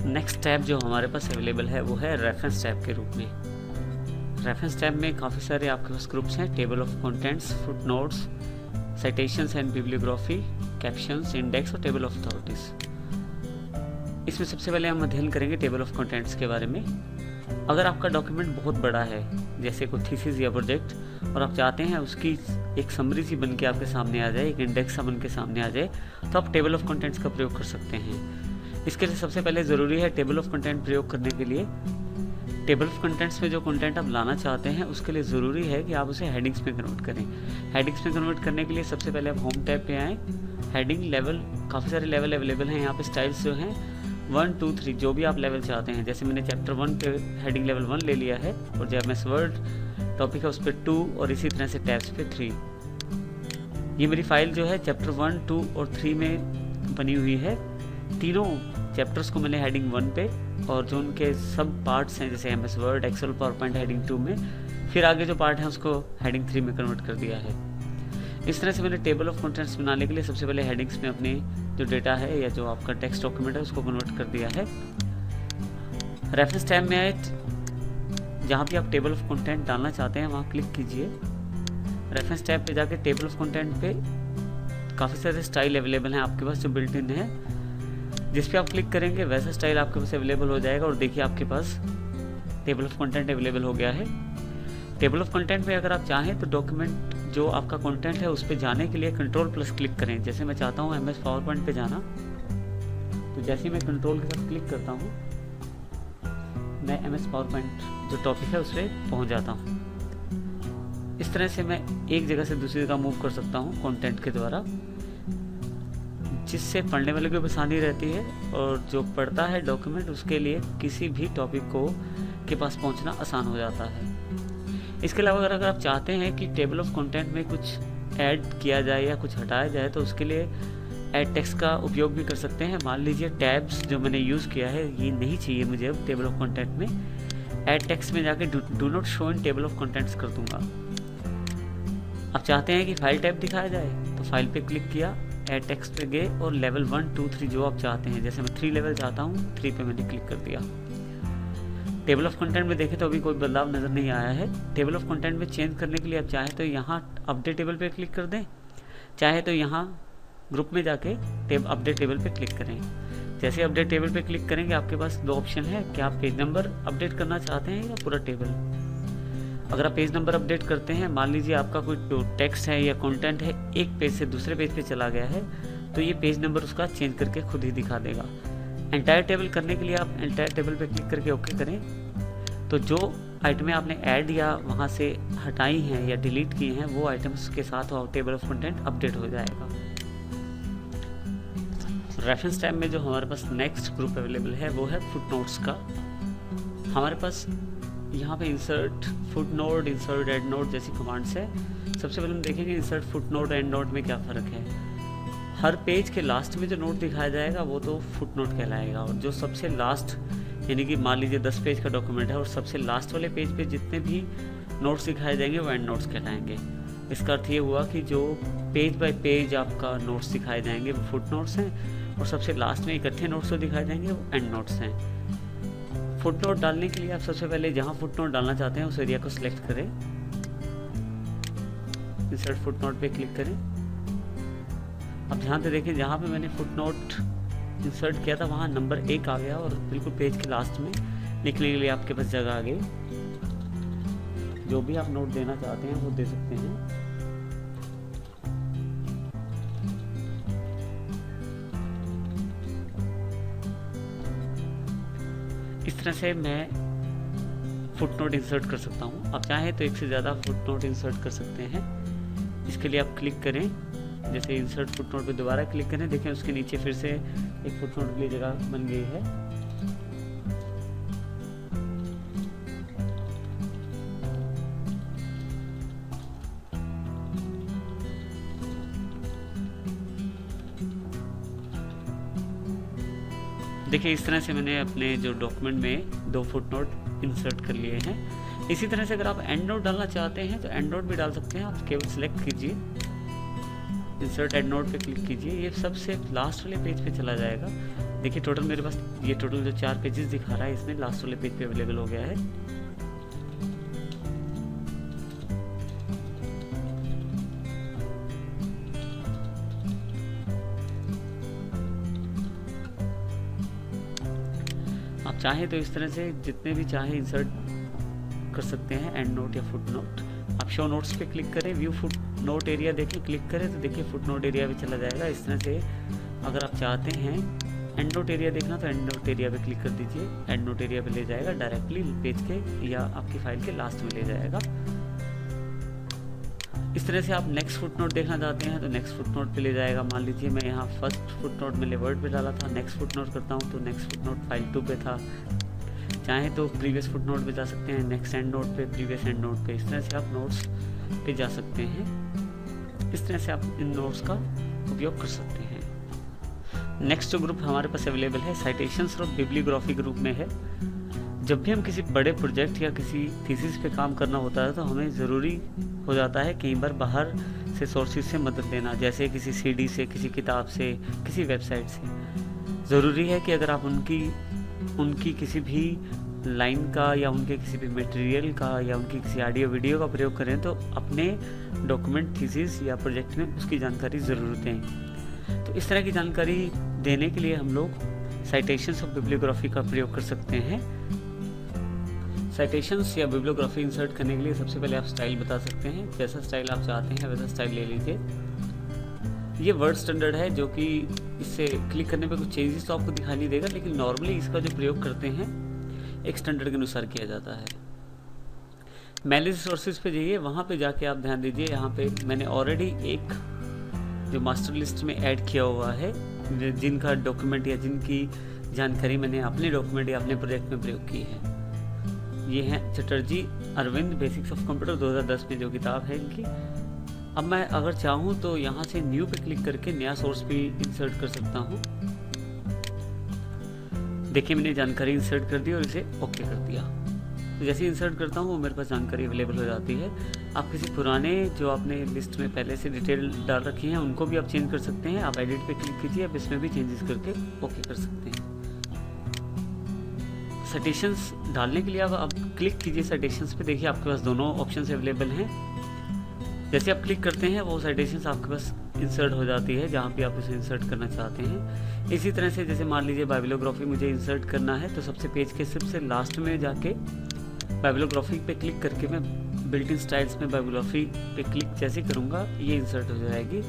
Next tab जो हमारे पास available है वो है रेफरेंस टैब के रूप में। रेफरेंस टैब में काफ़ी सारे आपके पास ग्रुप्स हैं, table of contents, footnotes, citations and bibliography, captions, index और टेबल ऑफ अथॉरिटीज़। इसमें सबसे पहले हम अध्ययन करेंगे टेबल ऑफ कंटेंट्स के बारे में। अगर आपका डॉक्यूमेंट बहुत बड़ा है, जैसे कोई थीसिस या प्रोजेक्ट, और आप चाहते हैं उसकी एक समरी सी बन के आपके सामने आ जाए, एक इंडेक्स सा बन के सामने आ जाए, तो आप टेबल ऑफ कंटेंट्स का प्रयोग कर सकते हैं। इसके लिए सबसे पहले ज़रूरी है टेबल ऑफ कंटेंट प्रयोग करने के लिए टेबल ऑफ कंटेंट्स में जो कंटेंट आप लाना चाहते हैं उसके लिए ज़रूरी है कि आप उसे हेडिंग्स में कन्वर्ट करें। हेडिंग्स में कन्वर्ट करने के लिए सबसे पहले आप होम टैब पे आएँ। हेडिंग लेवल, काफ़ी सारे लेवल अवेलेबल हैं यहाँ पे। स्टाइल्स जो हैं 1, 2, 3 जो भी आप लेवल चाहते हैं, जैसे मैंने चैप्टर 1 पे हेडिंग लेवल 1 ले लिया है, और जब MS वर्ड टॉपिक है उस पर 2, और इसी तरह से टैब्स पे 3। ये मेरी फाइल जो है चैप्टर 1, 2 और 3 में बनी हुई है। तीनों चैप्टर्स को मैंने हेडिंग 1 पे, और जो उनके सब पार्ट्स हैं जैसे MS word, Excel, PowerPoint heading 2 में, फिर आगे जो पार्ट है उसको हेडिंग 3 में कन्वर्ट कर दिया है। इस तरह से मैंने टेबल ऑफ कंटेंट्स बनाने के लिए सबसे पहले हेडिंग्स में अपनी जो डेटा है या जो आपका टेक्स्ट डॉक्यूमेंट है उसको कन्वर्ट कर दिया है। रेफरेंस टैब में आए, जहाँ भी आप टेबल ऑफ कंटेंट डालना चाहते हैं वहाँ क्लिक कीजिए। रेफरेंस टैब पे जाके टेबल ऑफ कंटेंट पे काफ़ी सारे स्टाइल अवेलेबल हैं आपके पास जो बिल्ट इन है। जिस पे आप क्लिक करेंगे वैसा स्टाइल आपके पास अवेलेबल हो जाएगा, और देखिए आपके पास टेबल ऑफ कंटेंट अवेलेबल हो गया है। टेबल ऑफ कंटेंट में अगर आप चाहें तो डॉक्यूमेंट जो आपका कंटेंट है उस पर जाने के लिए कंट्रोल+ क्लिक करें। जैसे मैं चाहता हूँ MS पावरपॉइंट पे जाना, तो जैसे ही मैं कंट्रोल के साथ क्लिक करता हूँ मैं MS पावरपॉइंट जो टॉपिक है उस पर पहुँच जाता हूँ। इस तरह से मैं एक जगह से दूसरी जगह मूव कर सकता हूँ कंटेंट के द्वारा, जिससे पढ़ने वाले को भी आसानी रहती है, और जो पढ़ता है डॉक्यूमेंट उसके लिए किसी भी टॉपिक को के पास पहुँचना आसान हो जाता है। इसके अलावा अगर आप चाहते हैं कि टेबल ऑफ कंटेंट में कुछ ऐड किया जाए या कुछ हटाया जाए, तो उसके लिए ऐड टेक्स्ट का उपयोग भी कर सकते हैं। मान लीजिए टैब्स जो मैंने यूज़ किया है ये नहीं चाहिए मुझे अब टेबल ऑफ कंटेंट में, ऐड टेक्स्ट में जाके do not show in table of contents कर दूंगा। आप चाहते हैं कि फाइल टैब दिखाया जाए, तो फाइल पे क्लिक किया, ऐड टेक्स्ट पे गए, और लेवल 1, 2, 3 जो आप चाहते हैं, जैसे मैं 3 लेवल चाहता हूँ, 3 पे मैंने क्लिक कर दिया। टेबल ऑफ कंटेंट में देखें तो अभी कोई बदलाव नज़र नहीं आया है। टेबल ऑफ कंटेंट में चेंज करने के लिए आप चाहें तो यहाँ अपडेट टेबल पे क्लिक कर दें, चाहे तो यहाँ ग्रुप में जाके अपडेट टेबल पे क्लिक करें। जैसे अपडेट टेबल पे क्लिक करेंगे आपके पास 2 ऑप्शन है कि आप पेज नंबर अपडेट करना चाहते हैं या पूरा टेबल। अगर आप पेज नंबर अपडेट करते हैं, मान लीजिए आपका कोई टेक्स्ट है या कंटेंट है एक पेज से दूसरे पेज पे चला गया है, तो ये पेज नंबर उसका चेंज करके खुद ही दिखा देगा। एंटायर टेबल करने के लिए आप एंटायर टेबल पे क्लिक करके ओके करें, तो जो आइटमें आपने ऐड या वहाँ से हटाई हैं या डिलीट की हैं वो आइटम्स के साथ टेबल ऑफ कंटेंट अपडेट हो जाएगा। रेफरेंस टैब में जो हमारे पास नेक्स्ट ग्रुप अवेलेबल है वो है फुटनोट्स का। हमारे पास यहाँ पे insert footnote, insert and note जैसी कमांड्स है। सबसे पहले हम देखेंगे इंसर्ट फुटनोट एंड नोट में क्या फ़र्क है। हर पेज के लास्ट में जो नोट दिखाया जाएगा वो तो फुटनोट कहलाएगा, और जो सबसे लास्ट, यानी कि मान लीजिए 10 पेज का डॉक्यूमेंट है और सबसे लास्ट वाले पेज पे जितने भी नोट्स दिखाए जाएंगे वो एंड नोट्स कहलाएंगे। इसका अर्थ ये हुआ कि जो पेज बाय पेज आपका नोट्स दिखाए जाएंगे वो फुट नोट्स हैं, और सबसे लास्ट में इकट्ठे नोट्स जो दिखाए जाएंगे वो एंड नोट्स हैं। फुट नोट डालने के लिए आप सबसे पहले जहाँ फुट नोट डालना चाहते हैं उस एरिया को सिलेक्ट करें, इंसर्ट फुट नोट पे क्लिक करें। अब ध्यान से देखें, जहाँ पे मैंने फुट नोट इंसर्ट किया था वहाँ नंबर 1 आ गया, और बिल्कुल पेज के लास्ट में लिखने के लिए आपके पास जगह आ गई। जो भी आप नोट देना चाहते हैं वो दे सकते हैं। इस तरह से मैं फुट नोट इंसर्ट कर सकता हूँ। आप चाहें तो एक से ज़्यादा फुट नोट इंसर्ट कर सकते हैं। इसके लिए आप क्लिक करें, जैसे इंसर्ट फुट नोट पे दोबारा क्लिक करें, देखें उसके नीचे फिर से एक फुट नोट के लिए जगह बन गई है। देखिए इस तरह से मैंने अपने जो डॉक्यूमेंट में 2 फुट नोट इंसर्ट कर लिए हैं। इसी तरह से अगर आप एंड नोट डालना चाहते हैं तो एंड नोट भी डाल सकते हैं। आप केवल सिलेक्ट कीजिए, इंसर्ट एंड नोट पे क्लिक कीजिए, ये सबसे लास्ट वाले पेज पे चला जाएगा। देखिए टोटल मेरे पास ये टोटल जो 4 पेजेस दिखा रहा है इसमें लास्ट वाले पेज पे अवेलेबल हो गया है। आप चाहें तो इस तरह से जितने भी चाहे इंसर्ट कर सकते हैं, एंड नोट या फुट नोट। आप शो नोट्स पे क्लिक करें, व्यू फुट नोट एरिया देखें, क्लिक करें तो देखिए फुट नोट एरिया भी चला जाएगा। इस तरह से अगर आप चाहते हैं एंड नोट एरिया देखना तो एंड नोट एरिया पे क्लिक कर दीजिए, एंड नोट एरिया पे ले जाएगा डायरेक्टली पेज के या आपकी फाइल के लास्ट में ले जाएगा। इस तरह से आप नेक्स्ट फुट नोट देखना चाहते हैं तो नेक्स्ट फुट नोट पे ले जाएगा। मान लीजिए मैं यहाँ फर्स्ट फुट नोट में वर्ड पे डाला था, नेक्स्ट फुट नोट करता हूँ तो नेक्स्ट फुट नोट फाइल 2 पे था। चाहे तो प्रीवियस फुट नोट पे जा सकते हैं, नेक्स्ट एंड नोट पे, प्रीवियस एंड नोट पे। इस तरह से आप नोट्स पे जा सकते हैं। इस तरह से आप इन नोट्स का उपयोग कर सकते हैं। नेक्स्ट जो ग्रुप हमारे पास अवेलेबल है साइटेशंस और बिब्लियोग्राफी ग्रुप में है। जब भी हम किसी बड़े प्रोजेक्ट या किसी थीसिस पे काम करना होता है तो हमें ज़रूरी हो जाता है कई बार बाहर से सोर्सेज से मदद लेना, जैसे किसी सीडी से, किसी किताब से, किसी वेबसाइट से। ज़रूरी है कि अगर आप उनकी किसी भी लाइन का या उनके किसी भी मटेरियल का या उनकी किसी ऑडियो वीडियो का प्रयोग करें तो अपने डॉक्यूमेंट, थीसिस या प्रोजेक्ट में उसकी जानकारी ज़रूर दें। तो इस तरह की जानकारी देने के लिए हम लोग साइटेशंस और बिब्लियोग्राफी का प्रयोग कर सकते हैं। साइटेशंस या बिब्लियोग्राफी इंसर्ट करने के लिए सबसे पहले आप स्टाइल बता सकते हैं। जैसा स्टाइल आप चाहते हैं वैसा स्टाइल ले लीजिए। ये वर्ड स्टैंडर्ड है जो कि इससे क्लिक करने पे कुछ चेंजेस तो आपको दिखाई नहीं देगा, लेकिन नॉर्मली इसका जो प्रयोग करते हैं एक स्टैंडर्ड के अनुसार किया जाता है। मैनेज रिसोर्सेज पे जाइए, वहाँ पे जाके आप ध्यान दीजिए। यहाँ पे मैंने ऑलरेडी एक जो मास्टर लिस्ट में ऐड किया हुआ है जिनका डॉक्यूमेंट या जिनकी जानकारी मैंने अपने डॉक्यूमेंट या अपने प्रोजेक्ट में प्रयोग की है। ये हैं Chatterjee Arvind, basics of computer 2010 में जो किताब है इनकी। अब मैं अगर चाहूँ तो यहाँ से न्यू पे क्लिक करके नया सोर्स भी इंसर्ट कर सकता हूँ। देखिए मैंने जानकारी इंसर्ट कर दी और इसे ओके कर दिया। तो जैसे इंसर्ट करता हूँ वो मेरे पास जानकारी अवेलेबल हो जाती है। आप किसी पुराने जो आपने लिस्ट में पहले से डिटेल डाल रखी हैं उनको भी आप चेंज कर सकते हैं। आप एडिट पे क्लिक कीजिए, अब इसमें भी चेंजेस करके ओके कर सकते हैं। साइटेशंस डालने के लिए अब क्लिक कीजिए साइटेशंस पे। देखिए आपके पास दोनों ऑप्शन अवेलेबल हैं। जैसे आप क्लिक करते हैं वो साइटेशंस आपके पास इंसर्ट हो जाती है जहाँ पे आप इसे इंसर्ट करना चाहते हैं। इसी तरह से जैसे मान लीजिए बाइबिलोग्राफी मुझे इंसर्ट करना है तो सबसे पेज के सबसे लास्ट में जाके बाइबिलोग्राफी पे क्लिक करके मैं बिल्ट इन स्टाइल्स में बाइबिलोग्राफी पे क्लिक जैसे करूँगा ये इंसर्ट हो जाएगी।